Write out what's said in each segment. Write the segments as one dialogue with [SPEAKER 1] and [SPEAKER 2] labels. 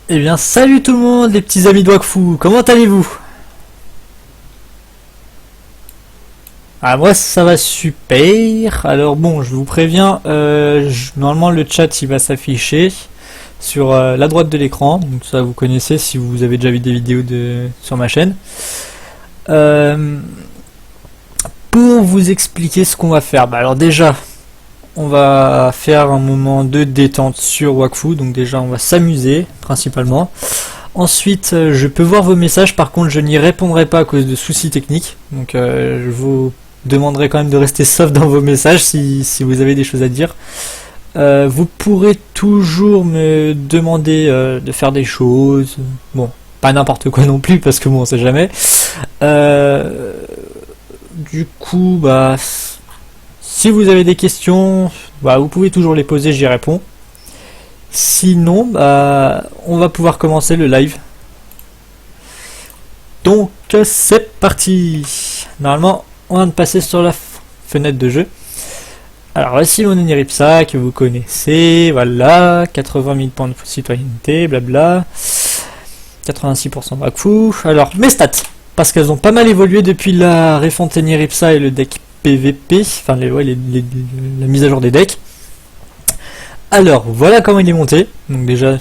[SPEAKER 1] Eh bien, salut tout le monde, les petits amis de Wakfu, comment allez-vous? Ah, moi ça va super. Alors bon, je vous préviens, normalement le chat il va s'afficher sur la droite de l'écran, donc ça vous connaissez si vous avez déjà vu des vidéos sur ma chaîne. Euh, pour vous expliquer ce qu'on va faire, alors déjà, on va faire un moment de détente sur Wakfu, donc déjà on va s'amuser principalement. Ensuite, je peux voir vos messages, par contre je n'y répondrai pas à cause de soucis techniques. Donc je vous demanderai quand même de rester sauf dans vos messages si vous avez des choses à dire. Vous pourrez toujours me demander de faire des choses. Bon, pas n'importe quoi non plus, parce que bon, on sait jamais. Du coup, bah, si vous avez des questions, bah, vous pouvez toujours les poser, j'y réponds. Sinon, bah, on va pouvoir commencer le live. Donc, c'est parti. Normalement, on vient de passer sur la fenêtre de jeu. Alors, voici mon Eniripsa que vous connaissez. Voilà, 80 000 points de citoyenneté, blabla. 86% Wakfu. Alors, mes stats, parce qu'elles ont pas mal évolué depuis la refonte Eniripsa et le deck PVP, enfin, la mise à jour des decks. Alors, voilà comment il est monté. Donc déjà,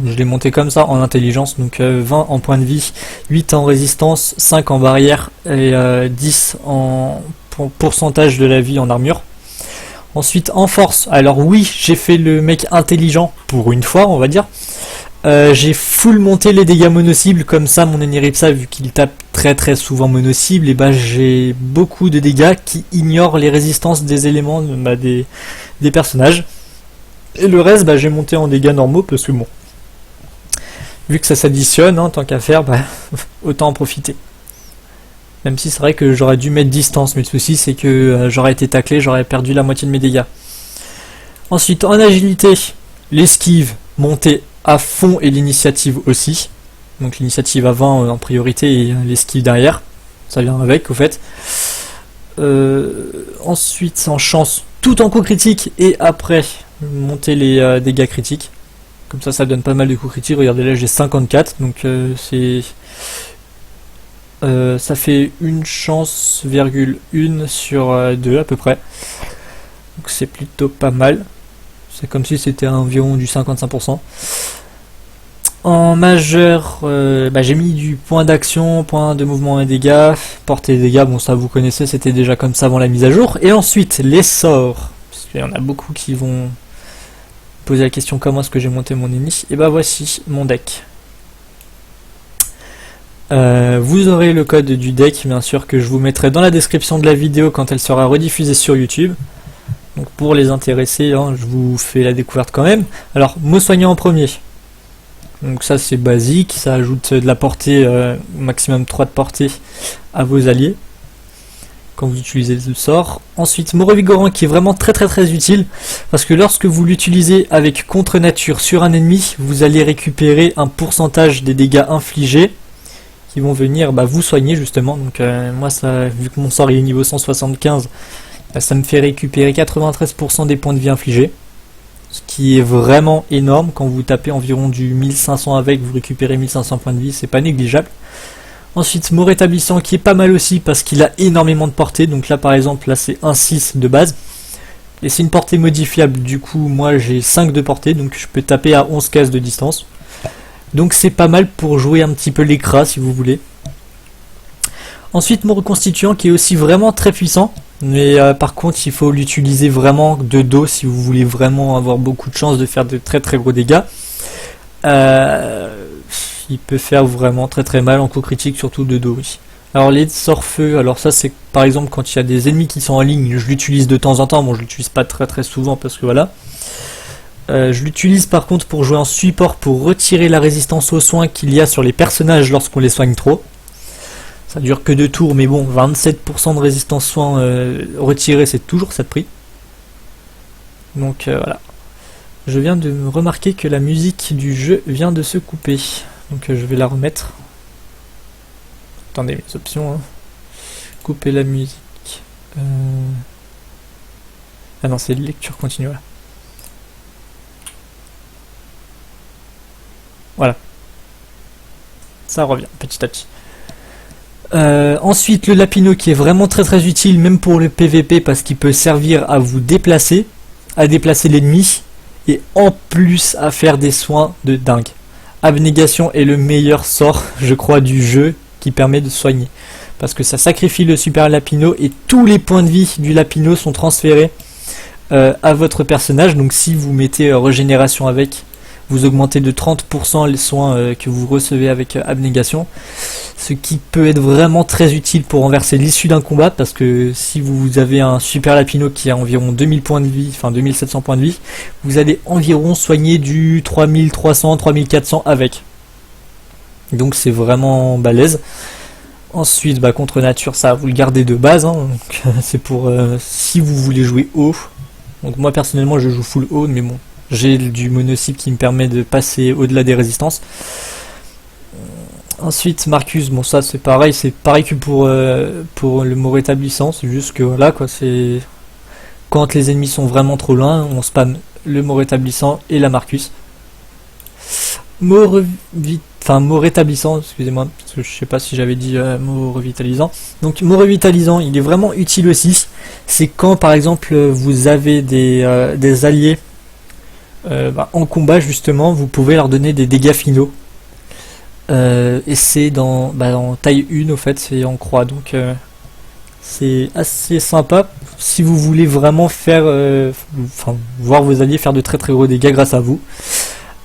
[SPEAKER 1] je l'ai monté comme ça en intelligence, donc 20 en point de vie, 8 en résistance, 5 en barrière et 10 en pourcentage de la vie en armure. Ensuite en force, alors oui, j'ai fait le mec intelligent pour une fois, on va dire. J'ai full monté les dégâts mono-cibles, comme ça mon Eniripsa, vu qu'il tape très très souvent mono-cible, et bah j'ai beaucoup de dégâts qui ignorent les résistances des éléments des personnages. Et le reste, bah, j'ai monté en dégâts normaux parce que bon, vu que ça s'additionne, hein, tant qu'à faire, bah, autant en profiter. Même si c'est vrai que j'aurais dû mettre distance, mais le souci c'est que j'aurais été taclé, j'aurais perdu la moitié de mes dégâts. Ensuite, en agilité, l'esquive montée à fond et l'initiative aussi. Donc l'initiative à 20 en priorité et l'esquive derrière. Ça vient avec, au fait. Ensuite, en chance, tout en coup critique et après monter les dégâts critiques. Comme ça donne pas mal de coups critiques. Regardez là, j'ai 54, donc ça fait une chance, virgule 1 sur 2 à peu près. Donc c'est plutôt pas mal. C'est comme si c'était environ du 55%. En majeur, bah, j'ai mis du point d'action, point de mouvement et dégâts, portée et dégâts, bon ça vous connaissez, c'était déjà comme ça avant la mise à jour. Et ensuite, les sorts, parce qu'il y en a beaucoup qui vont poser la question comment est-ce que j'ai monté mon ennemi. Et bah voici mon deck. Vous aurez le code du deck, bien sûr, que je vous mettrai dans la description de la vidéo quand elle sera rediffusée sur YouTube. Donc pour les intéressés, hein, je vous fais la découverte quand même. Alors, mot soignant en premier. Donc ça c'est basique, ça ajoute de la portée, maximum 3 de portée à vos alliés quand vous utilisez le sort. Ensuite, mot revigorant qui est vraiment très très très utile, parce que lorsque vous l'utilisez avec contre nature sur un ennemi, vous allez récupérer un pourcentage des dégâts infligés qui vont venir vous soigner justement. Donc moi ça, vu que mon sort est niveau 175, ça me fait récupérer 93% des points de vie infligés. Ce qui est vraiment énorme. Quand vous tapez environ du 1500 avec, vous récupérez 1500 points de vie, c'est pas négligeable. Ensuite, mot rétablissant qui est pas mal aussi parce qu'il a énormément de portée. Donc là par exemple, là c'est 1,6 de base. Et c'est une portée modifiable, du coup moi j'ai 5 de portée, donc je peux taper à 11 cases de distance. Donc c'est pas mal pour jouer un petit peu l'écras si vous voulez. Ensuite, mot reconstituant qui est aussi vraiment très puissant. Mais par contre, il faut l'utiliser vraiment de dos si vous voulez vraiment avoir beaucoup de chance de faire de très très gros dégâts. Il peut faire vraiment très très mal en coup critique, surtout de dos, oui. Alors les sorts feu, alors ça c'est par exemple quand il y a des ennemis qui sont en ligne, je l'utilise de temps en temps, bon je l'utilise pas très très souvent parce que voilà. Je l'utilise par contre pour jouer en support, pour retirer la résistance aux soins qu'il y a sur les personnages lorsqu'on les soigne trop. Ça dure que 2 tours, mais bon, 27% de résistance soins retirée, c'est toujours ça de prix. Donc voilà. Je viens de me remarquer que la musique du jeu vient de se couper. Donc je vais la remettre. Attendez mes options. Hein. Couper la musique. Ah non, c'est lecture continue. Là. Voilà. Ça revient petit à petit. Ensuite, le lapino qui est vraiment très utile, même pour le PVP, parce qu'il peut servir à vous déplacer, à déplacer l'ennemi, et en plus à faire des soins de dingue. Abnégation est le meilleur sort, je crois, du jeu qui permet de soigner. Parce que ça sacrifie le super lapino et tous les points de vie du lapino sont transférés à votre personnage. Donc si vous mettez régénération avec, vous augmentez de 30% les soins que vous recevez avec abnégation. Ce qui peut être vraiment très utile pour renverser l'issue d'un combat, parce que si vous avez un super lapino qui a environ 2000 points de vie, enfin 2700 points de vie, vous allez environ soigner du 3300, 3400 avec. Donc c'est vraiment balèze. Ensuite, contre nature, ça vous le gardez de base, hein, c'est pour si vous voulez jouer haut. Donc moi personnellement je joue full haut, mais bon, j'ai du monocycle qui me permet de passer au-delà des résistances. Ensuite, Marcus, bon ça c'est pareil que pour le mot rétablissant, c'est juste que voilà quoi, c'est quand les ennemis sont vraiment trop loin, on spam le mot rétablissant et la Marcus. Mot rétablissant, excusez-moi, parce que je sais pas si j'avais dit mot revitalisant. Donc mot revitalisant, il est vraiment utile aussi. C'est quand par exemple vous avez des alliés en combat justement, vous pouvez leur donner des dégâts finaux. Et c'est dans taille 1 au fait, c'est en croix, donc c'est assez sympa si vous voulez vraiment faire voir vos alliés faire de très gros dégâts grâce à vous.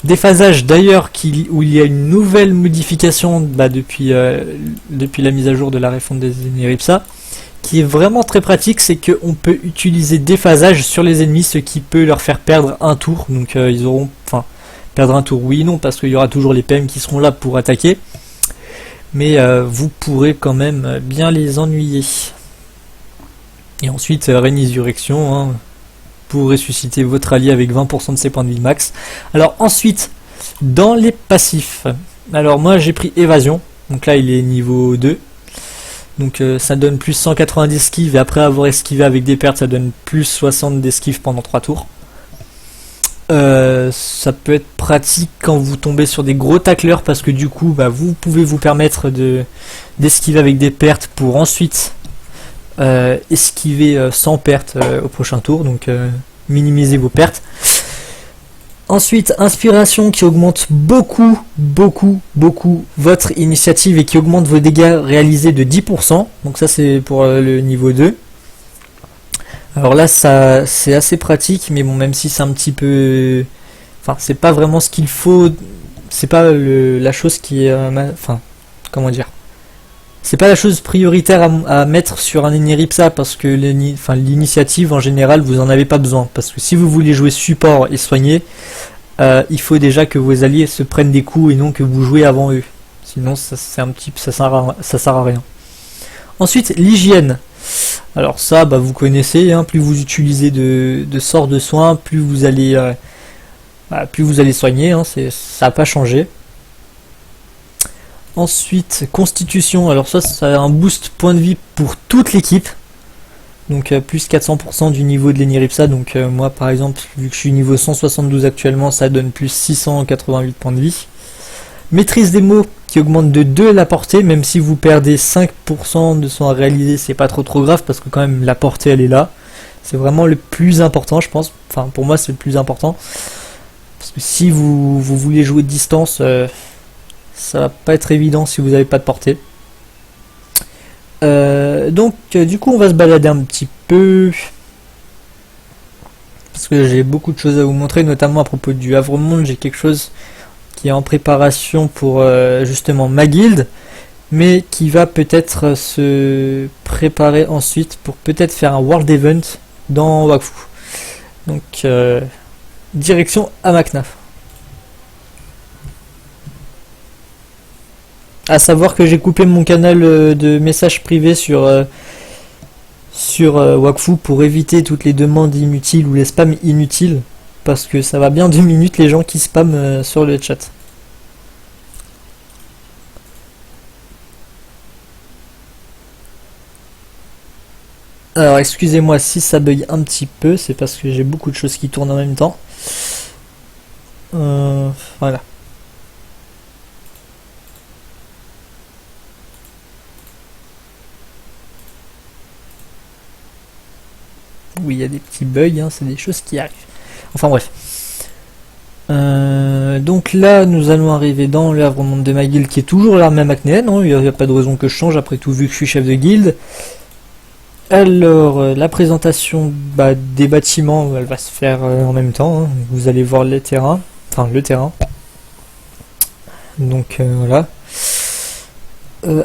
[SPEAKER 1] Déphasage d'ailleurs où il y a une nouvelle modification depuis la mise à jour de la refonte des Neripsa, qui est vraiment très pratique, c'est qu'on peut utiliser déphasage sur les ennemis, ce qui peut leur faire perdre un tour, donc ils auront perdre un tour, oui et non, parce qu'il y aura toujours les PM qui seront là pour attaquer. Mais vous pourrez quand même bien les ennuyer. Et ensuite, Résurrection, hein, pour ressusciter votre allié avec 20% de ses points de vie max. Alors ensuite, dans les passifs, alors moi j'ai pris Évasion, donc là il est niveau 2. Donc ça donne plus 190 esquives, et après avoir esquivé avec des pertes, ça donne plus 60 d'esquives pendant 3 tours. Ça peut être pratique quand vous tombez sur des gros tacleurs, parce que du coup vous pouvez vous permettre d'esquiver avec des pertes pour ensuite esquiver sans perte au prochain tour, donc minimiser vos pertes. Ensuite, inspiration qui augmente beaucoup votre initiative et qui augmente vos dégâts réalisés de 10%, donc ça c'est pour le niveau 2. Alors là, ça c'est assez pratique, mais bon, même si c'est un petit peu, c'est pas vraiment ce qu'il faut, c'est pas la chose qui est, comment dire, c'est pas la chose prioritaire à mettre sur un Neripsa, parce que l'initiative en général vous en avez pas besoin, parce que si vous voulez jouer support et soigner, il faut déjà que vos alliés se prennent des coups et non que vous jouez avant eux, sinon ça sert à rien. Ensuite, l'hygiène. Alors ça, vous connaissez, hein, plus vous utilisez de sorts de soins, plus vous allez soigner, hein, ça n'a pas changé. Ensuite, constitution, alors ça a un boost point de vie pour toute l'équipe, donc plus 400% du niveau de l'Eniripsa, donc moi par exemple, vu que je suis niveau 172 actuellement, ça donne plus 688 points de vie. Maîtrise des mots qui augmente de 2 la portée, même si vous perdez 5% de soins réalisés, c'est pas trop grave, parce que quand même la portée elle est là. C'est vraiment le plus important, je pense. Enfin, pour moi c'est le plus important. Parce que si vous voulez jouer de distance, ça va pas être évident si vous n'avez pas de portée. Donc du coup on va se balader un petit peu. Parce que j'ai beaucoup de choses à vous montrer, notamment à propos du Havre-Monde, j'ai quelque chose qui est en préparation pour justement ma guilde, mais qui va peut-être se préparer ensuite pour peut-être faire un World Event dans Wakfu. Donc direction Amaknaf. À savoir que j'ai coupé mon canal de messages privés sur Wakfu pour éviter toutes les demandes inutiles ou les spams inutiles. Parce que ça va bien 2 minutes les gens qui spamment sur le chat. Alors excusez-moi si ça bug un petit peu, c'est parce que j'ai beaucoup de choses qui tournent en même temps. Voilà. où il y a des petits bugs, hein, c'est des choses qui arrivent. Enfin bref. Donc là, nous allons arriver dans le Havre-Monde de ma guilde, qui est toujours l'armée amacnéenne, hein, il n'y a pas de raison que je change, après tout, vu que je suis chef de guilde. Alors, la présentation des bâtiments, elle va se faire en même temps, hein. Vous allez voir les terrains, enfin le terrain. Donc voilà.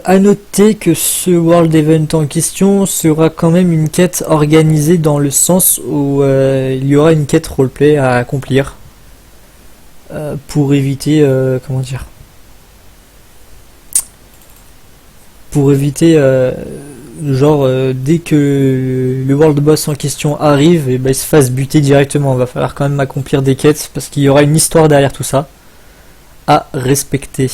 [SPEAKER 1] À noter que ce World Event en question sera quand même une quête organisée dans le sens où il y aura une quête roleplay à accomplir pour éviter, comment dire, pour éviter genre dès que le World Boss en question arrive, et il se fasse buter directement. Il va falloir quand même accomplir des quêtes parce qu'il y aura une histoire derrière tout ça à respecter.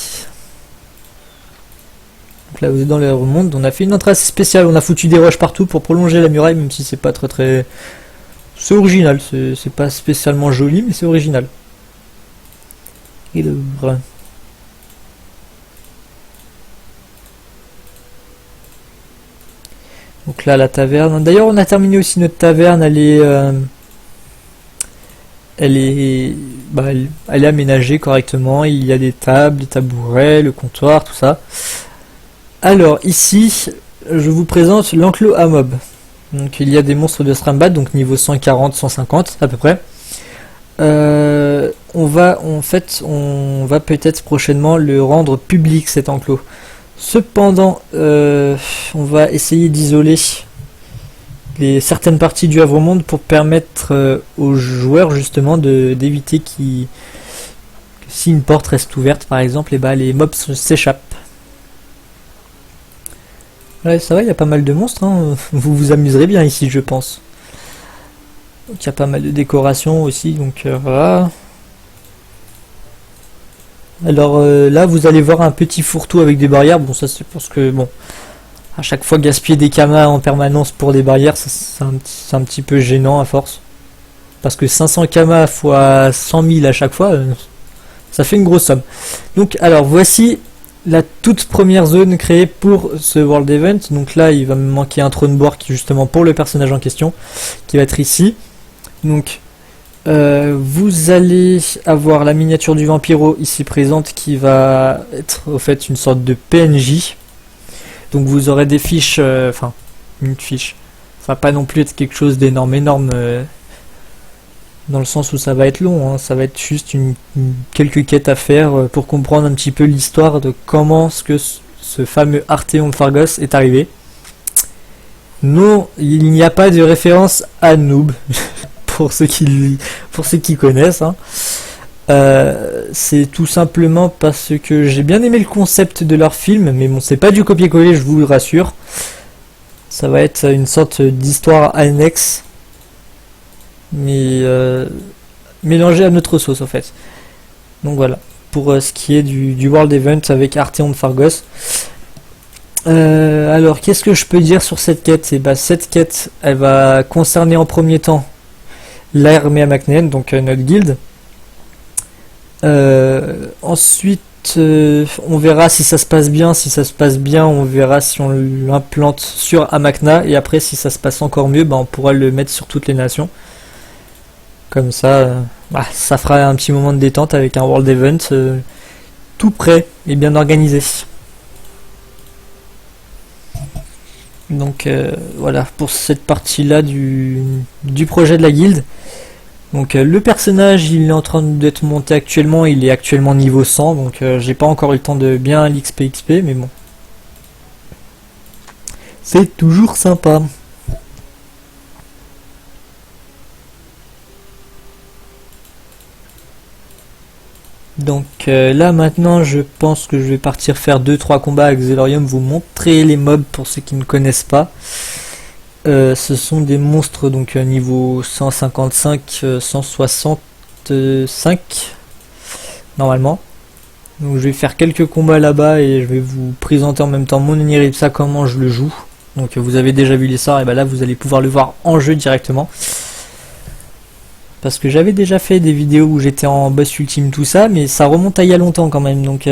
[SPEAKER 1] Donc là vous êtes dans le monde, on a fait une entrée assez spéciale, on a foutu des roches partout pour prolonger la muraille, même si c'est pas très... C'est original, c'est pas spécialement joli, mais c'est original. Et le brun. Donc là la taverne, d'ailleurs on a terminé aussi notre taverne, elle est aménagée correctement, il y a des tables, des tabourets, le comptoir, tout ça. Alors ici, je vous présente l'enclos à mob. Donc il y a des monstres de Strandbad, donc niveau 140, 150 à peu près. On va peut-être prochainement le rendre public cet enclos. Cependant, on va essayer d'isoler certaines parties du Havre-Monde pour permettre aux joueurs justement d'éviter que si une porte reste ouverte par exemple, et les mobs s'échappent. Ouais, ça va, il y a pas mal de monstres, hein. Vous vous amuserez bien ici, je pense. Donc il y a pas mal de décorations aussi, donc voilà. Alors là, vous allez voir un petit fourre-tout avec des barrières. Bon, ça c'est parce que, bon, à chaque fois gaspiller des kamas en permanence pour des barrières, c'est un petit peu gênant à force. Parce que 500 kamas fois 100 000 à chaque fois, ça fait une grosse somme. Donc, alors, voici la toute première zone créée pour ce World Event. Donc là, il va me manquer un throne board qui justement pour le personnage en question, qui va être ici. Donc, vous allez avoir la miniature du Vampiro ici présente qui va être au fait une sorte de PNJ. Donc vous aurez des fiches, enfin une fiche. Ça va pas non plus être quelque chose d'énorme, dans le sens où ça va être long, hein. Ça va être juste quelques quêtes à faire pour comprendre un petit peu l'histoire de comment ce fameux Arthéon de Phargos est arrivé. Non, il n'y a pas de référence à Noob. pour ceux qui connaissent, hein. C'est tout simplement parce que j'ai bien aimé le concept de leur film, mais bon, c'est pas du copier-coller, je vous le rassure. Ça va être une sorte d'histoire annexe, mais mélangée à notre sauce en fait. Donc voilà, pour ce qui est du World Event avec Arthéon de Phargos. Alors, qu'est-ce que je peux dire sur cette quête? Et cette quête, elle va concerner en premier temps l'armée amacnéenne, donc notre guilde. Ensuite, on verra si ça se passe bien. Si ça se passe bien, on verra si on l'implante sur Amacna. Et après, si ça se passe encore mieux, on pourra le mettre sur toutes les nations. Comme ça, ça fera un petit moment de détente avec un World Event tout prêt et bien organisé. Donc voilà pour cette partie là du projet de la guilde. Donc le personnage il est en train d'être monté actuellement, il est actuellement niveau 100, donc j'ai pas encore eu le temps de bien l'XP, mais bon. C'est toujours sympa. Donc là maintenant je pense que je vais partir faire 2-3 combats avec Zelorium, vous montrer les mobs pour ceux qui ne connaissent pas. Ce sont des monstres donc niveau 155, 165 normalement. Donc je vais faire quelques combats là-bas et je vais vous présenter en même temps mon Oniripsa, comment je le joue. Donc vous avez déjà vu les sorts, et là vous allez pouvoir le voir en jeu directement. Parce que j'avais déjà fait des vidéos où j'étais en boss ultime tout ça, mais ça remonte à il y a longtemps quand même, donc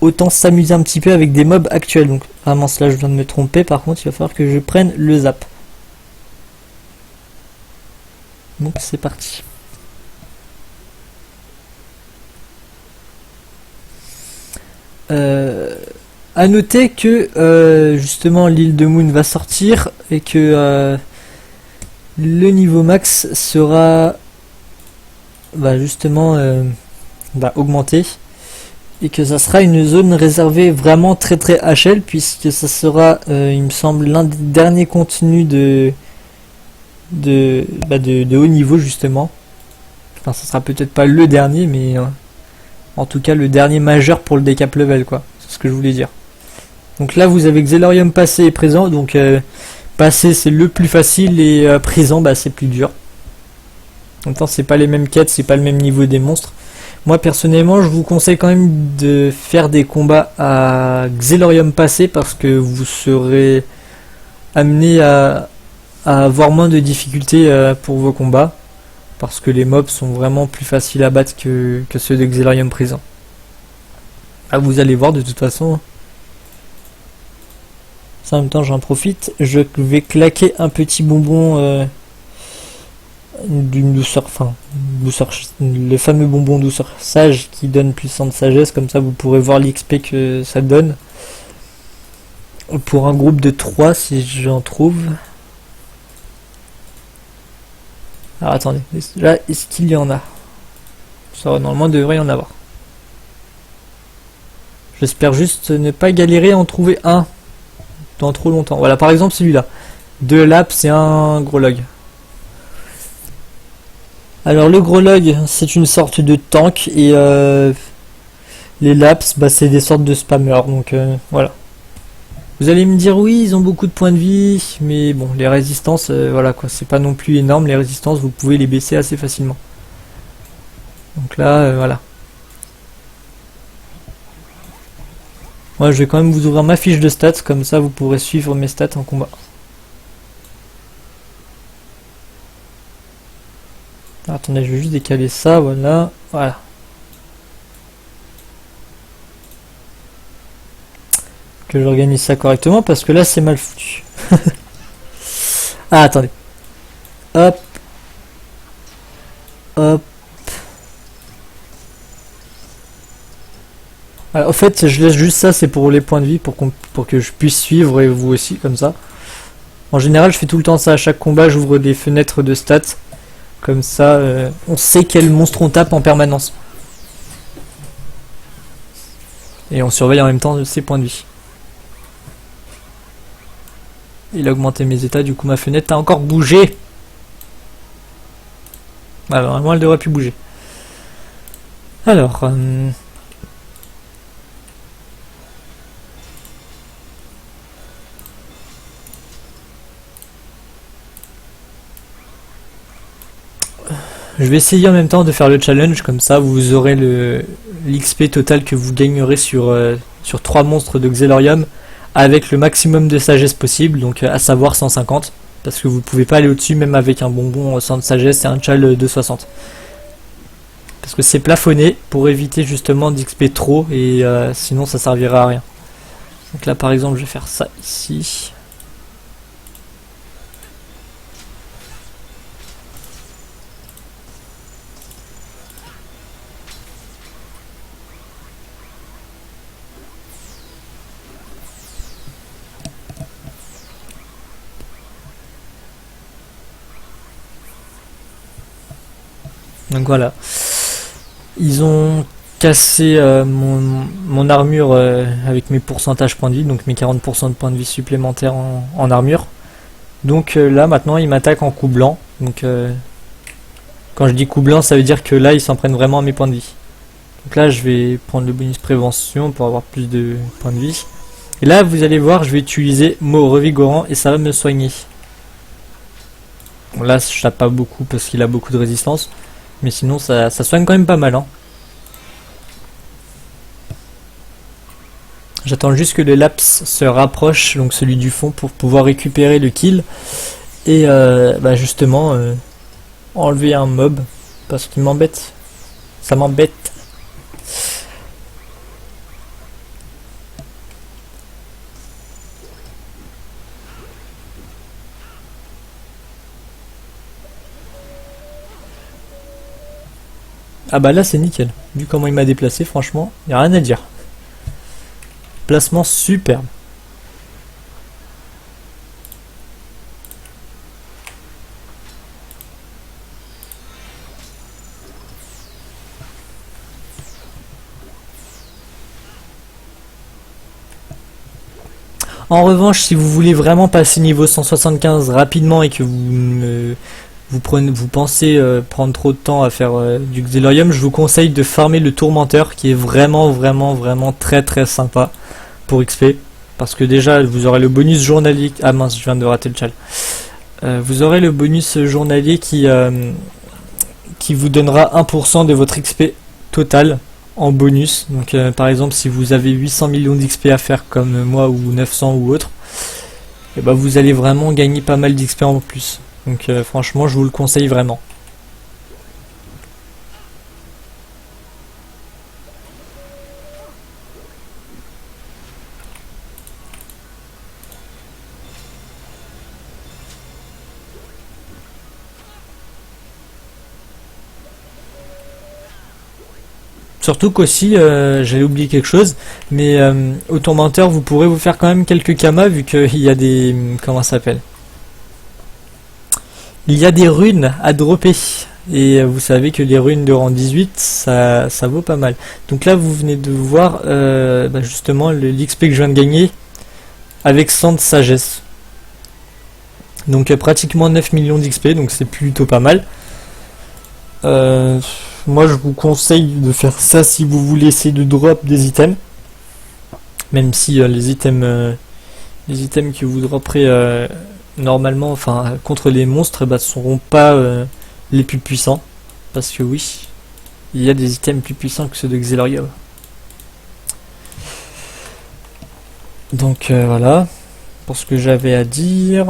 [SPEAKER 1] autant s'amuser un petit peu avec des mobs actuels. Donc vraiment là je viens de me tromper, par contre il va falloir que je prenne le zap. Donc c'est parti. À noter que justement l'île de Moon va sortir et que le niveau max sera justement augmenté et que ça sera une zone réservée vraiment très très HL puisque ça sera il me semble l'un des derniers contenus de haut niveau justement. Enfin ça sera peut-être pas le dernier mais en tout cas le dernier majeur pour le décap level quoi, c'est ce que je voulais dire. Donc là vous avez Xelorium passé et présent, donc passé c'est le plus facile et présent c'est plus dur. En même temps c'est pas les mêmes quêtes, c'est pas le même niveau des monstres. Moi personnellement je vous conseille quand même de faire des combats à Xelorium passé parce que vous serez amené à avoir moins de difficultés pour vos combats. Parce que les mobs sont vraiment plus faciles à battre que ceux de Xelorium présent. Ah, vous allez voir de toute façon. Ça, en même temps j'en profite. Je vais claquer un petit bonbon d'une douceur, le fameux bonbon douceur sage qui donne puissance sagesse, comme ça vous pourrez voir l'XP que ça donne. Pour un groupe de 3 si j'en trouve. Alors attendez, là est-ce qu'il y en a? Ça normalement devrait y en avoir. J'espère juste ne pas galérer à en trouver un dans trop longtemps. Voilà par exemple celui-là. 2 laps et un gros log. Alors le gros log c'est une sorte de tank et les laps c'est des sortes de spammers donc voilà. Vous allez me dire oui ils ont beaucoup de points de vie mais bon les résistances voilà quoi, c'est pas non plus énorme les résistances, vous pouvez les baisser assez facilement. Donc là voilà. Moi je vais quand même vous ouvrir ma fiche de stats comme ça vous pourrez suivre mes stats en combat. Attendez je vais juste décaler ça, voilà. Que j'organise ça correctement parce que là c'est mal foutu. Ah attendez. Hop. Hop. Alors, en fait je laisse juste ça, c'est pour les points de vie, pour que je puisse suivre et vous aussi comme ça. En général je fais tout le temps ça à chaque combat, j'ouvre des fenêtres de stats. Comme ça on sait quel monstre on tape en permanence. Et on surveille en même temps ses points de vie. Il a augmenté mes états, du coup ma fenêtre a encore bougé. Alors normalement elle devrait plus bouger. Alors je vais essayer en même temps de faire le challenge, comme ça vous aurez l'XP total que vous gagnerez sur 3 monstres de Xelorium avec le maximum de sagesse possible, donc à savoir 150, parce que vous pouvez pas aller au-dessus même avec un bonbon sans de sagesse et un chal de 60. Parce que c'est plafonné pour éviter justement d'XP trop et sinon ça servira à rien. Donc là par exemple je vais faire ça ici. Donc voilà, ils ont cassé mon armure avec mes pourcentages points de vie, donc mes 40% de points de vie supplémentaires en armure. Donc là maintenant ils m'attaquent en coup blanc, donc quand je dis coup blanc ça veut dire que là ils s'en prennent vraiment à mes points de vie. Donc là je vais prendre le bonus prévention pour avoir plus de points de vie. Et là vous allez voir je vais utiliser mot revigorant et ça va me soigner. Bon, là je tape pas beaucoup parce qu'il a beaucoup de résistance. Mais sinon ça soigne quand même pas mal hein. J'attends juste que le laps se rapproche, donc celui du fond, pour pouvoir récupérer le kill. Et justement enlever un mob. Parce qu'il m'embête. Ça m'embête. Ah bah là c'est nickel. Vu comment il m'a déplacé, franchement, y a rien à dire. Placement superbe. En revanche, si vous voulez vraiment passer niveau 175 rapidement et que vous pensez prendre trop de temps à faire du Xelorium, je vous conseille de farmer le Tourmenteur qui est vraiment très très sympa pour XP. Parce que déjà, vous aurez le bonus journalier. Ah mince, je viens de rater le chal. Vous aurez le bonus journalier qui vous donnera 1% de votre XP total en bonus. Donc par exemple, si vous avez 800 millions d'XP à faire comme moi ou 900 ou autre, et bah, vous allez vraiment gagner pas mal d'XP en plus. Donc franchement, je vous le conseille vraiment. Surtout qu'aussi, j'allais oublier quelque chose, mais au tourmenteur, vous pourrez vous faire quand même quelques kamas vu qu'il y a des... Comment ça s'appelle? Il y a des runes à dropper. Et vous savez que les runes de rang 18, ça vaut pas mal. Donc là, vous venez de voir bah justement l'XP que je viens de gagner avec 100 de sagesse. Donc pratiquement 9 millions d'XP, donc c'est plutôt pas mal. Moi je vous conseille de faire ça si vous voulez essayer de drop des items. Même si les items que vous dropperez normalement, enfin contre les monstres, bah, seront pas les plus puissants. Parce que oui, il y a des items plus puissants que ceux de Xelorium. Donc voilà, pour ce que j'avais à dire.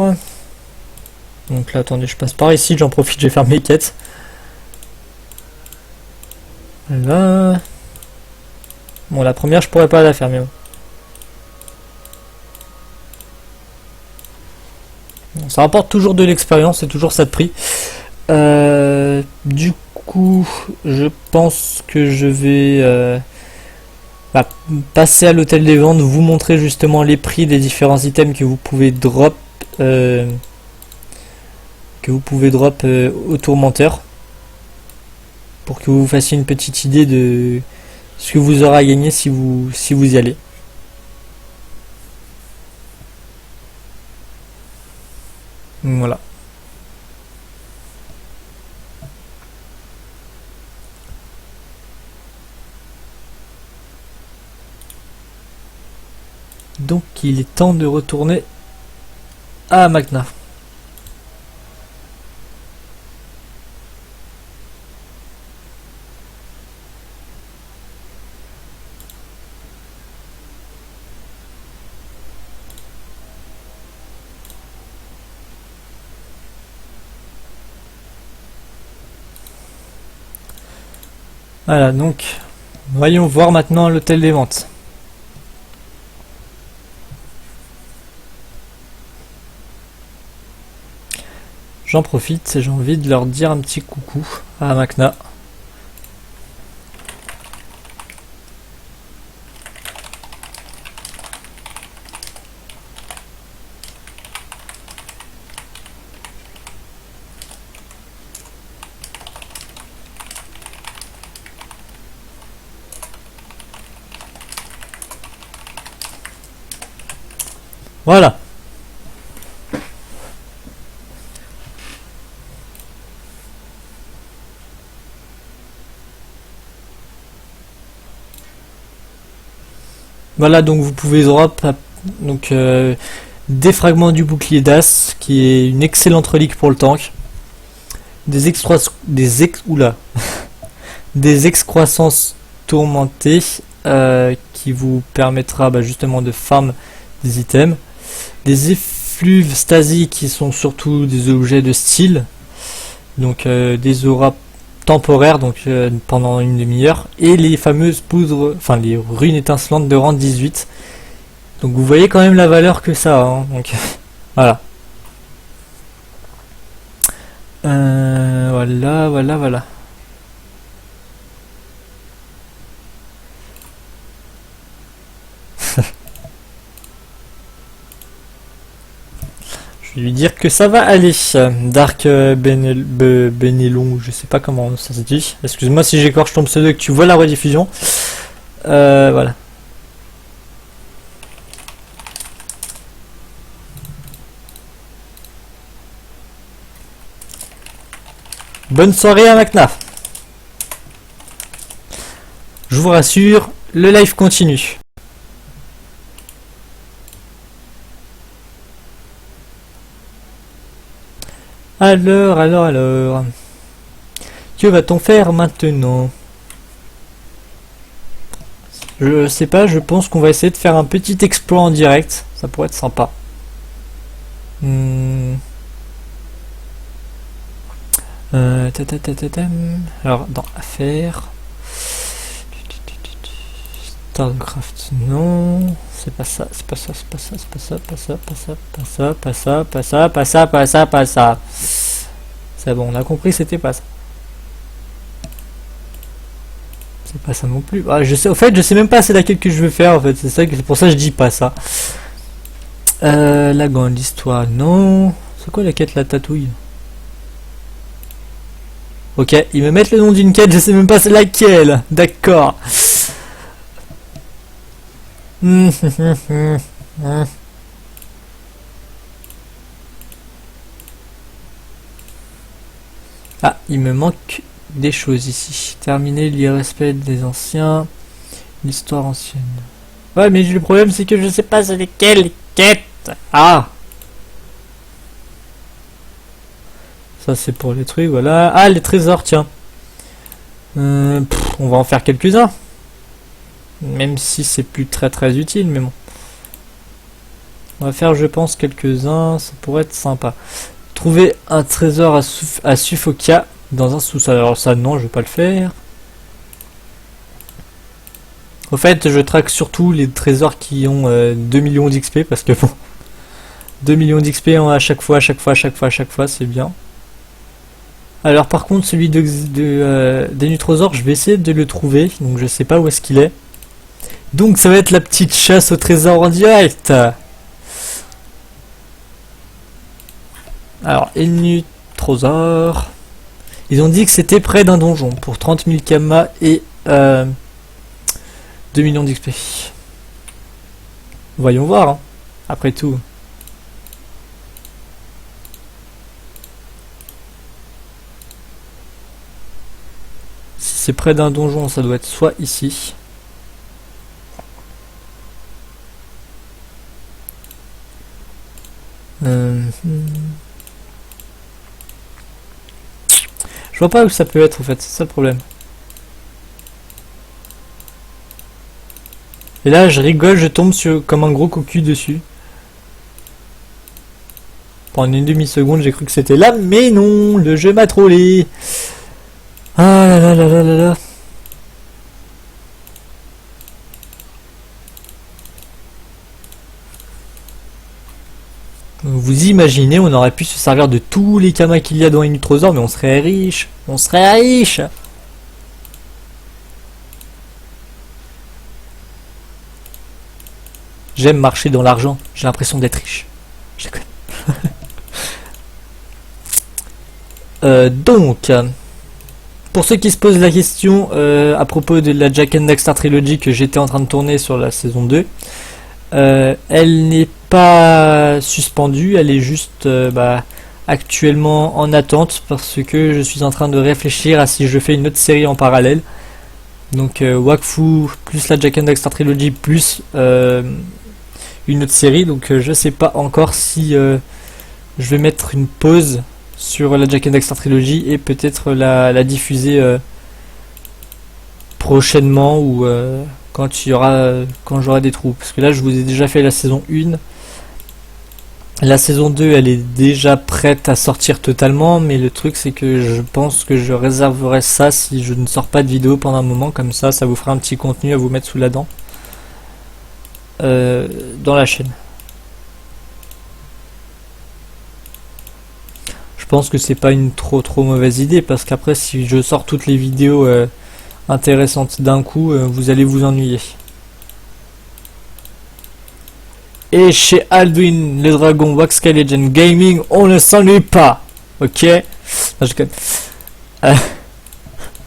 [SPEAKER 1] Donc là, attendez, je passe par ici, j'en profite, je vais faire mes quêtes. Là. Bon, la première, je pourrais pas la faire, mais bon. Bon, ça rapporte toujours de l'expérience, c'est toujours ça de prix. Du coup, je pense que je vais passer à l'hôtel des ventes, vous montrer justement les prix des différents items que vous pouvez drop, au tourmenteur, pour que vous fassiez une petite idée de ce que vous aurez à gagner si vous y allez. Voilà. Donc il est temps de retourner à Magna. Voilà, donc voyons voir maintenant l'hôtel des ventes. J'en profite, j'ai envie de leur dire un petit coucou à Magna. Voilà. Voilà, donc vous pouvez drop donc des fragments du bouclier d'As, qui est une excellente relique pour le tank. Des des excroissances tourmentées qui vous permettra justement de farm des items. Des effluves stasiques qui sont surtout des objets de style. Donc des auras temporaires, donc pendant une demi-heure. Et les fameuses poudres, enfin les runes étincelantes de rang 18. Donc vous voyez quand même la valeur que ça a. Hein, donc voilà. Voilà. vais lui dire que ça va aller. Dark Benelon, je sais pas comment ça se dit. Excuse-moi si j'écorche ton pseudo et que tu vois la rediffusion. Voilà. Bonne soirée à McNaf. Je vous rassure, le live continue. Alors. Que va-t-on faire maintenant? Je sais pas, je pense qu'on va essayer de faire un petit exploit en direct. Ça pourrait être sympa. Alors, dans Affaires. Starcraft, non. C'est pas ça, c'est pas ça, c'est pas ça, c'est pas ça, pas ça, pas ça, pas ça, pas ça, pas ça, pas ça, pas ça, pas ça. C'est bon, on a compris, c'était pas ça. C'est pas ça non plus. Ah, je sais, au fait, je sais même pas c'est laquelle que je veux faire, en fait. C'est pour ça que je dis pas ça. La grande histoire, non. C'est quoi la quête, la tatouille? Ok, ils me mettent le nom d'une quête, je sais même pas c'est laquelle. D'accord. Ah, il me manque des choses ici. Terminer l'irrespect des anciens. L'histoire ancienne. Ouais, mais le problème c'est que je sais pas c'est lesquelles quêtes. Ah, ça c'est pour les trucs, voilà. Ah, les trésors, tiens. On va en faire quelques-uns. Même si c'est plus très utile, mais bon. On va faire, je pense, quelques-uns. Ça pourrait être sympa. Trouver un trésor à Suffokia dans un sous-sol. Alors ça, non, je vais pas le faire. Au fait, je traque surtout les trésors qui ont 2 millions d'XP parce que bon, 2 millions d'XP à chaque fois, c'est bien. Alors par contre, celui des Nutrosaures, je vais essayer de le trouver, donc je sais pas où est-ce qu'il est. Donc ça va être la petite chasse au trésor en direct. Alors, Nutrosaures. Ils ont dit que c'était près d'un donjon pour 30 000 Kama et 2 millions d'XP. Voyons voir, hein. Après tout. Si c'est près d'un donjon, ça doit être soit ici. Je vois pas où ça peut être en fait, c'est ça le problème. Et là je rigole, je tombe comme un gros cocu dessus. Pendant une demi-seconde j'ai cru que c'était là, mais non, le jeu m'a trollé. Ah là là là là là là. Vous imaginez, on aurait pu se servir de tous les kamas qu'il y a dans les Nutrosaures, mais on serait riche. On serait riche. J'aime marcher dans l'argent. J'ai l'impression d'être riche. Je déconne. Donc, pour ceux qui se posent la question à propos de la Jak and Daxter Trilogy que j'étais en train de tourner sur la saison 2, elle n'est pas suspendue, elle est juste actuellement en attente parce que je suis en train de réfléchir à si je fais une autre série en parallèle. Donc Wakfu plus la Jak and Daxter Trilogy plus une autre série. Donc je sais pas encore si je vais mettre une pause sur la Jak and Daxter Trilogy et peut-être la diffuser prochainement ou quand j'aurai des trous. Parce que là je vous ai déjà fait la saison 1. La saison 2 elle est déjà prête à sortir totalement, mais le truc c'est que je pense que je réserverai ça si je ne sors pas de vidéo pendant un moment, comme ça vous fera un petit contenu à vous mettre sous la dent dans la chaîne. Je pense que c'est pas une trop mauvaise idée, parce qu'après si je sors toutes les vidéos intéressantes d'un coup, vous allez vous ennuyer. Et chez Alduin, le dragon Waxsky Legend Gaming, on ne s'ennuie pas. Ok. Non, je déconne.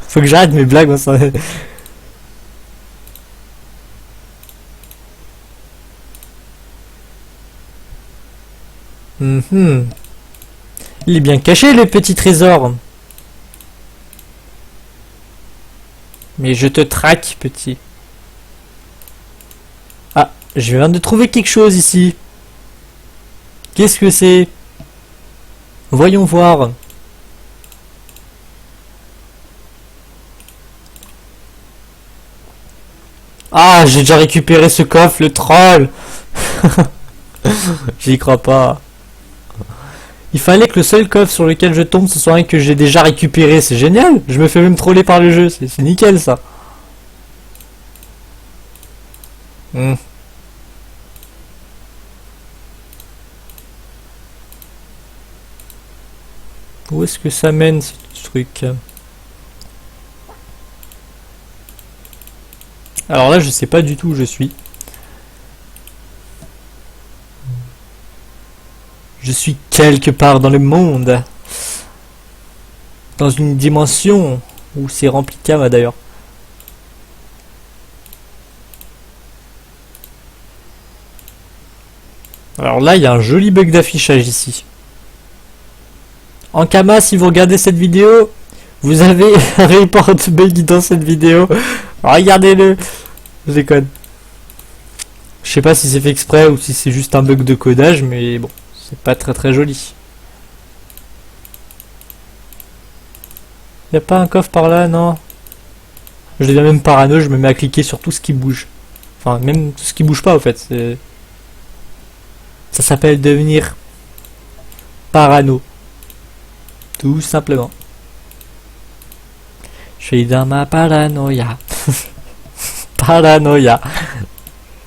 [SPEAKER 1] Faut que j'arrête mes blagues. On s'en... Il est bien caché le petit trésor. Mais je te traque, petit. Ah, je viens de trouver quelque chose ici. Qu'est-ce que c'est? Voyons voir. Ah, j'ai déjà récupéré ce coffre, le troll. J'y crois pas. Il fallait que le seul coffre sur lequel je tombe ce soit un que j'ai déjà récupéré. C'est génial. Je me fais même troller par le jeu. C'est nickel ça. Où est-ce que ça mène ce truc? Alors là, je sais pas du tout où je suis. Je suis quelque part dans le monde. Dans une dimension où c'est rempli de cava d'ailleurs. Alors là, il y a un joli bug d'affichage ici. En Kama, si vous regardez cette vidéo, vous avez un report bug dans cette vidéo. Regardez-le. Je déconne. Je sais pas si c'est fait exprès ou si c'est juste un bug de codage, mais bon, c'est pas très joli. Y a pas un coffre par là, non? Je deviens même parano, je me mets à cliquer sur tout ce qui bouge. Enfin, même tout ce qui bouge pas, en fait. Ça s'appelle devenir parano. Tout simplement. Je suis dans ma paranoïa. Paranoïa.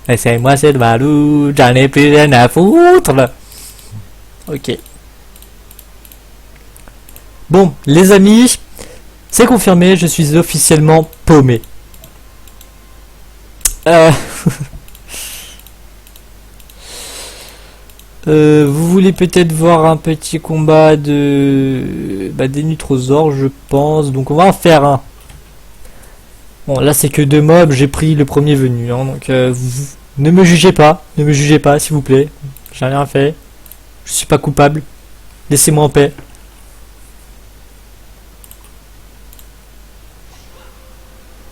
[SPEAKER 1] Laissez-moi cette balou, j'en ai plus rien à foutre là. Ok. Bon, les amis, c'est confirmé, je suis officiellement paumé. Vous voulez peut-être voir un petit combat de des Nutrosaures, je pense. Donc on va en faire un. Bon, là c'est que 2 mobs, j'ai pris le premier venu. Hein, donc ne me jugez pas, s'il vous plaît. J'ai rien fait. Je suis pas coupable. Laissez-moi en paix.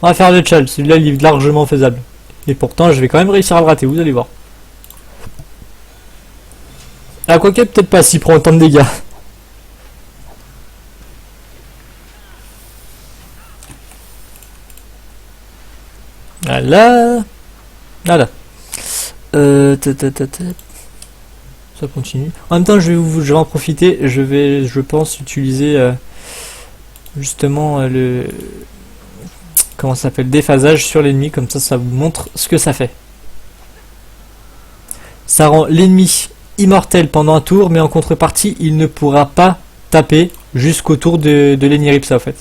[SPEAKER 1] On va faire le challenge. Celui-là il est largement faisable. Et pourtant je vais quand même réussir à le rater, vous allez voir. Ah, quoique, peut-être pas s'il prend autant de dégâts. Voilà. Voilà. Ça continue. En même temps, je vais en profiter. Je pense, utiliser justement le... Comment ça s'appelle? Déphasage sur l'ennemi. Comme ça vous montre ce que ça fait. Ça rend l'ennemi immortel pendant un tour, mais en contrepartie, il ne pourra pas taper jusqu'au tour de l'Eniripsa en fait.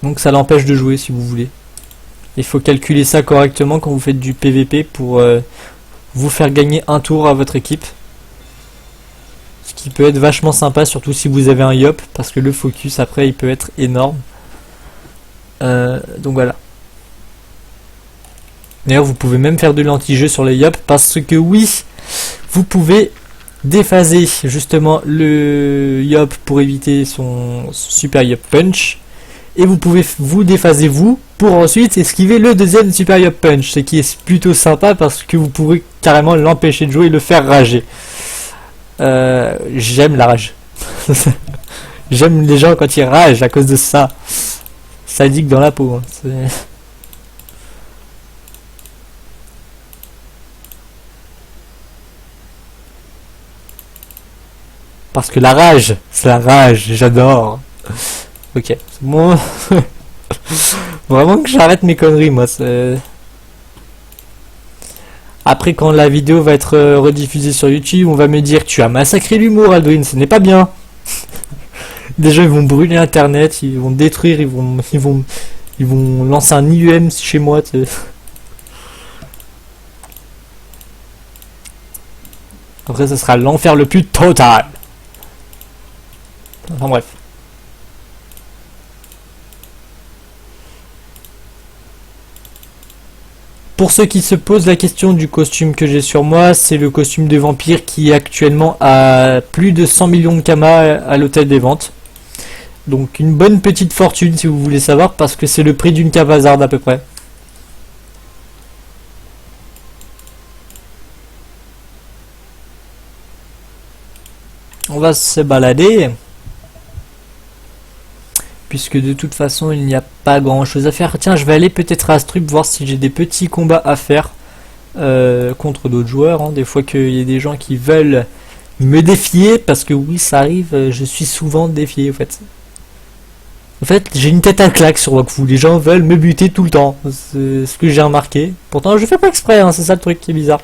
[SPEAKER 1] Donc ça l'empêche de jouer si vous voulez. Il faut calculer ça correctement quand vous faites du PVP pour vous faire gagner un tour à votre équipe. Ce qui peut être vachement sympa, surtout si vous avez un Yop, parce que le focus après il peut être énorme. Donc voilà. D'ailleurs, vous pouvez même faire de l'anti-jeu sur les Yop parce que oui, vous pouvez déphaser justement le Yop pour éviter son super Yop Punch. Et vous pouvez vous déphaser vous pour ensuite esquiver le deuxième super Yop Punch. Ce qui est plutôt sympa parce que vous pourrez carrément l'empêcher de jouer et le faire rager. J'aime la rage. J'aime les gens quand ils ragent à cause de ça. Ça dit que dans la peau. Hein. Parce que la rage, c'est la rage, j'adore. Ok, c'est bon. Vraiment que j'arrête mes conneries, moi. Après, quand la vidéo va être rediffusée sur YouTube, on va me dire tu as massacré l'humour, Alduin, ce n'est pas bien. Déjà, ils vont brûler Internet, ils vont détruire, ils vont lancer un IUM chez moi. Après, ce sera l'enfer le plus total. Enfin bref. Pour ceux qui se posent la question du costume que j'ai sur moi, c'est le costume de vampire qui est actuellement à plus de 100 millions de kamas à l'hôtel des ventes. Donc une bonne petite fortune si vous voulez savoir, parce que c'est le prix d'une Cavazard à peu près. On va se balader. Puisque de toute façon il n'y a pas grand chose à faire. Tiens, je vais aller peut-être à Astrup voir si j'ai des petits combats à faire contre d'autres joueurs. Hein. Des fois qu'il y a des gens qui veulent me défier, parce que oui, ça arrive, je suis souvent défié en fait. En fait, j'ai une tête à claque sur Wakfu. Les gens veulent me buter tout le temps. C'est ce que j'ai remarqué. Pourtant, je fais pas exprès, hein, c'est ça le truc qui est bizarre.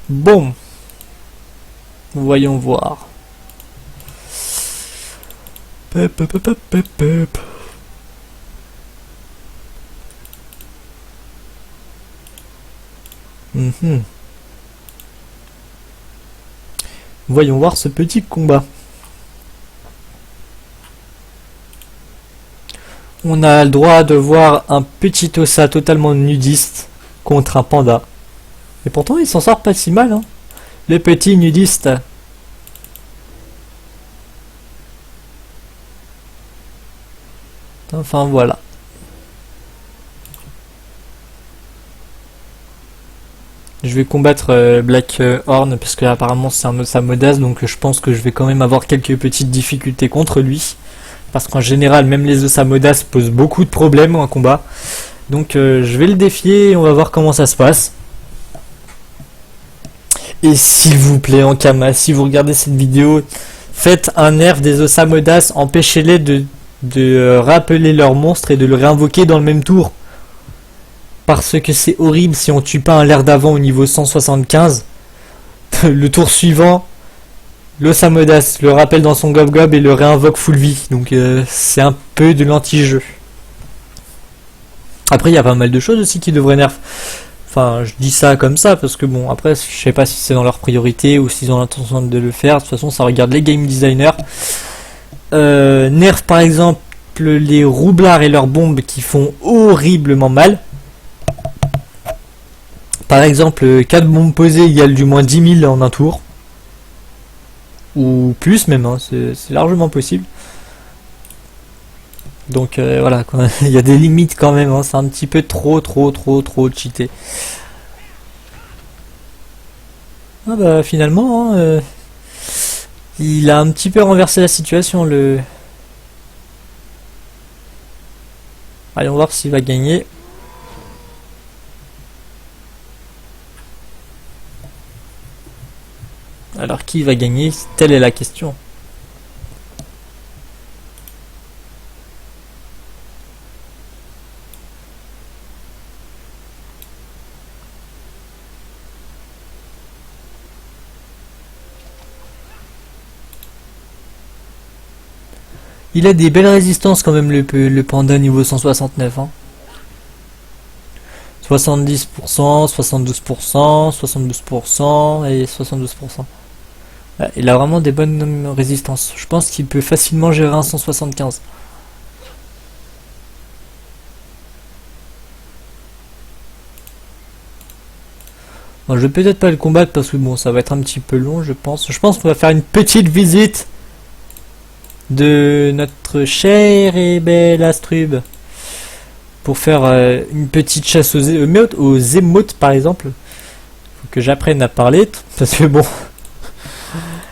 [SPEAKER 1] Bon. Voyons voir. Pep, pep, pep, pep, pep. Voyons voir ce petit combat. On a le droit de voir un petit ossa totalement nudiste contre un panda. Et pourtant, il s'en sort pas si mal, hein. Le petit nudiste. Enfin, voilà. Je vais combattre Black Horn parce que apparemment c'est un ossa modasse, donc je pense que je vais quand même avoir quelques petites difficultés contre lui. Parce qu'en général, même les ossa modasse posent beaucoup de problèmes en combat. Donc je vais le défier et on va voir comment ça se passe. Et s'il vous plaît, en Kama, si vous regardez cette vidéo, faites un nerf des ossa modasse, empêchez-les de rappeler leur monstre et de le réinvoquer dans le même tour. Parce que c'est horrible si on tue pas un l'air d'avant au niveau 175. Le tour suivant, l'ossa modasse le rappelle dans son gob-gob et le réinvoque full vie. Donc c'est un peu de l'anti-jeu. Après, il y a pas mal de choses aussi qui devraient nerf. Enfin, je dis ça comme ça parce que bon, après, je sais pas si c'est dans leur priorité ou s'ils ont l'intention de le faire. De toute façon, ça regarde les game designers. Nerf par exemple les roublards et leurs bombes qui font horriblement mal. Par exemple, 4 bombes posées égale du moins 10 000 en un tour. Ou plus même, hein, c'est largement possible. Donc voilà, il y a des limites quand même, hein, c'est un petit peu trop cheaté. Ah bah finalement, hein, il a un petit peu renversé la situation, le... Allez, on va voir s'il va gagner. Alors qui va gagner? Telle est la question. Il a des belles résistances quand même le panda niveau 169. Hein. 70%, 72%, 72% et 72%. Ouais, il a vraiment des bonnes résistances. Je pense qu'il peut facilement gérer un 175. Bon, je vais peut-être pas le combattre parce que bon, ça va être un petit peu long, je pense. Je pense qu'on va faire une petite visite de notre cher et belle Astrub pour faire une petite chasse aux émotes par exemple. Faut que j'apprenne à parler parce que bon,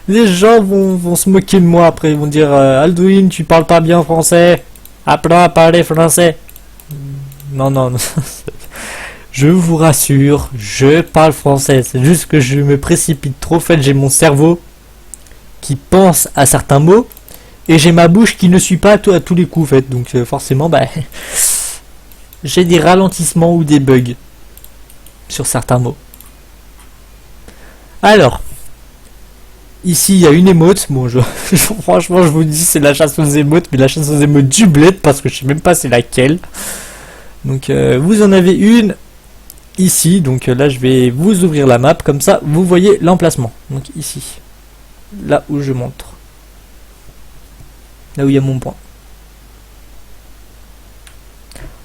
[SPEAKER 1] les gens vont se moquer de moi après, ils vont dire Alduin, tu parles pas bien français, apprends à parler français. Non, non, non. Je vous rassure, je parle français, c'est juste que je me précipite trop. En fait, j'ai mon cerveau qui pense à certains mots et j'ai ma bouche qui ne suit pas à tous les coups en fait. Donc forcément, bah, j'ai des ralentissements ou des bugs sur certains mots. Alors, ici il y a une émote. Bon, franchement, je vous dis, c'est la chasse aux émotes, mais la chasse aux émotes du bled parce que je sais même pas c'est laquelle. Donc, vous en avez une ici. Donc là, je vais vous ouvrir la map, comme ça, vous voyez l'emplacement. Donc ici, là où je montre. Là où il y a mon point.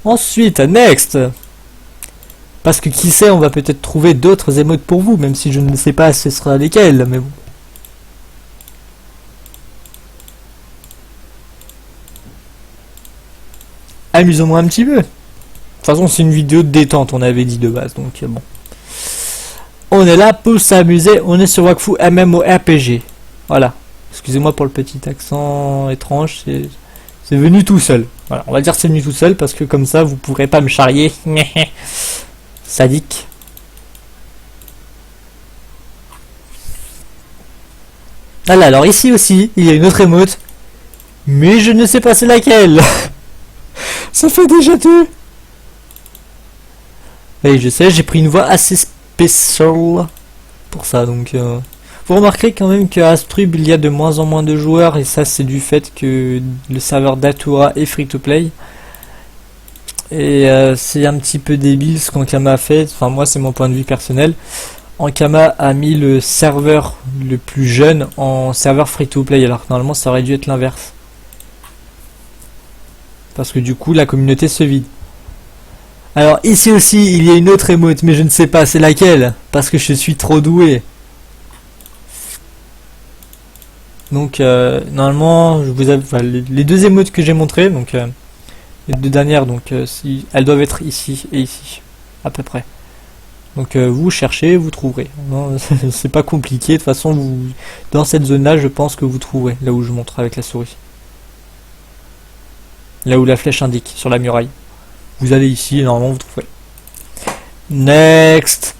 [SPEAKER 1] Ensuite, next. Parce que qui sait, on va peut-être trouver d'autres émotes pour vous, même si je ne sais pas ce sera lesquels, mais bon. Amusons-moi un petit peu. De toute façon, c'est une vidéo de détente, on avait dit de base, donc bon. On est là pour s'amuser, on est sur Wakfu MMORPG. Voilà. Excusez-moi pour le petit accent étrange, c'est venu tout seul. Voilà, on va dire c'est venu tout seul, parce que comme ça, vous pourrez pas me charrier. Sadique. Voilà, alors ici aussi, il y a une autre émote. Mais je ne sais pas c'est laquelle. Ça fait déjà deux. Et je sais, j'ai pris une voix assez spéciale pour ça. Donc, vous remarquerez quand même qu'à Astrub, il y a de moins en moins de joueurs. Et ça, c'est du fait que le serveur d'Atura est free-to-play. Et c'est un petit peu débile ce qu'Ankama a fait. Enfin, moi, c'est mon point de vue personnel. Ankama a mis le serveur le plus jeune en serveur free-to-play. Alors que normalement, ça aurait dû être l'inverse. Parce que du coup, la communauté se vide. Alors, ici aussi, il y a une autre émote, mais je ne sais pas c'est laquelle. Parce que je suis trop doué. Donc, normalement, je vous ai, enfin, les deux émotes que j'ai montrées, donc les deux dernières, donc si, elles doivent être ici et ici, à peu près. Donc, vous cherchez, vous trouverez. C'est pas compliqué. De toute façon, vous, dans cette zone-là, je pense que vous trouverez. Là où je montre avec la souris. Là où la flèche indique, sur la muraille. Vous allez ici et normalement vous trouverez. Next.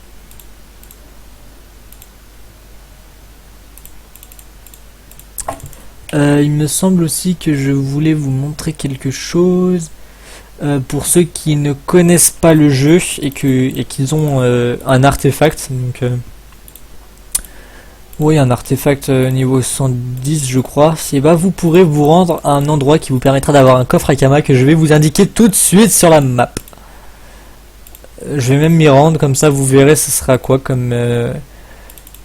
[SPEAKER 1] Il me semble aussi que je voulais vous montrer quelque chose. Pour ceux qui ne connaissent pas le jeu et qu'ils ont un artefact. Donc, oui, un artefact niveau 110 je crois. Et bah vous pourrez vous rendre à un endroit qui vous permettra d'avoir un coffre Akama que je vais vous indiquer tout de suite sur la map. Je vais même m'y rendre, comme ça vous verrez ce sera quoi comme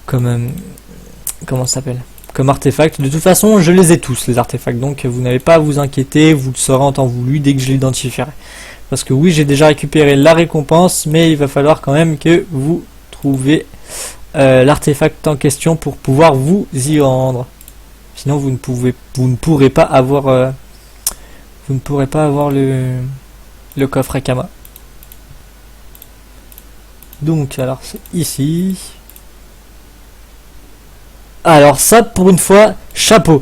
[SPEAKER 1] comment ça s'appelle, comme artefact. De toute façon je les ai tous les artefacts, donc vous n'avez pas à vous inquiéter, vous le saurez en temps voulu dès que je l'identifierai. Parce que oui, j'ai déjà récupéré la récompense, mais il va falloir quand même que vous trouviez l'artefact en question pour pouvoir vous y rendre. Sinon vous ne pourrez pas avoir le coffre Akama. Donc alors c'est ici. Alors ça pour une fois, chapeau.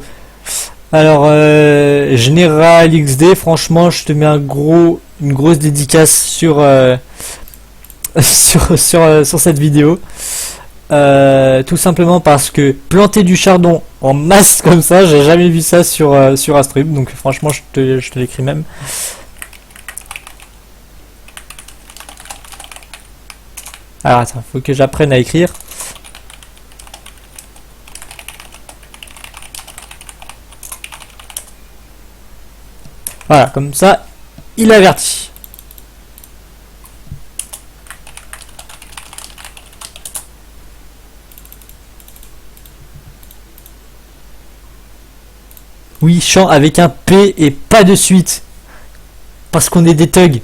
[SPEAKER 1] Alors Général XD, franchement je te mets une grosse dédicace sur sur cette vidéo. Tout simplement parce que planter du chardon en masse comme ça, j'ai jamais vu ça sur Astrub, donc franchement je te l'écris même. Alors attends, faut que j'apprenne à écrire. Voilà, comme ça, il avertit. Oui, chant avec un P et pas de suite. Parce qu'on est des thugs.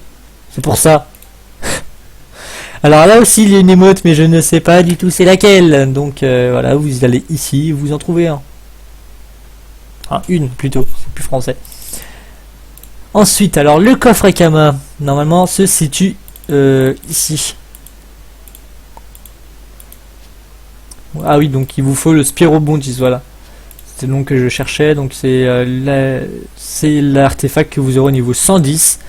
[SPEAKER 1] C'est pour ça. Alors là aussi, il y a une émote, mais je ne sais pas du tout c'est laquelle. Donc voilà, vous allez ici, vous en trouvez un. Enfin, une plutôt, c'est plus français. Ensuite, alors le coffre Akama, normalement, se situe ici. Ah oui, donc il vous faut le Spirobondis, voilà. C'est le nom que je cherchais, donc c'est l'artefact que vous aurez au niveau 110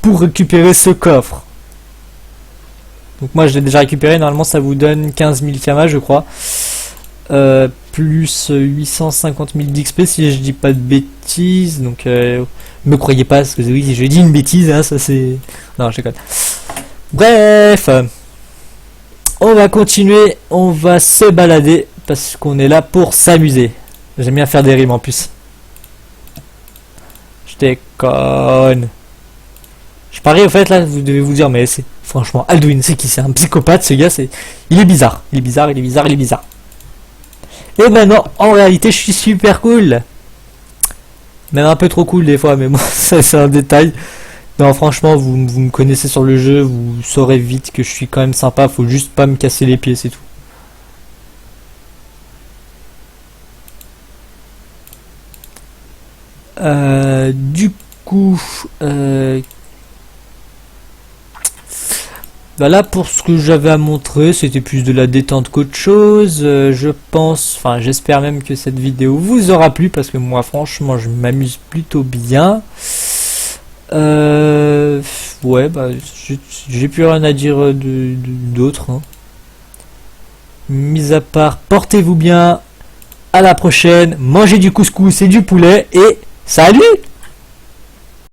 [SPEAKER 1] pour récupérer ce coffre. Donc moi je l'ai déjà récupéré, normalement ça vous donne 15 000 Kama je crois. Plus 850 000 d'XP si je dis pas de bêtises, donc me croyez pas, parce que oui, si je dis une bêtise, hein, ça c'est... Non, je déconne. Bref, on va continuer, on va se balader, parce qu'on est là pour s'amuser. J'aime bien faire des rimes en plus. Je déconne. Je parie, au fait, là, vous devez vous dire, mais c'est franchement, Alduin, c'est qui? C'est un psychopathe, ce gars, c'est. Il est bizarre. Il est bizarre, il est bizarre, il est bizarre. Et maintenant, en réalité, je suis super cool. Même un peu trop cool des fois, mais bon, ça, c'est un détail. Non, franchement, vous me connaissez sur le jeu, vous saurez vite que je suis quand même sympa, faut juste pas me casser les pieds, c'est tout. Du coup, voilà pour ce que j'avais à montrer, c'était plus de la détente qu'autre chose. Je pense, enfin j'espère même que cette vidéo vous aura plu parce que moi franchement je m'amuse plutôt bien. Ouais, bah j'ai plus rien à dire d'autre. Hein. Mis à part, portez-vous bien, à la prochaine, mangez du couscous et du poulet et salut!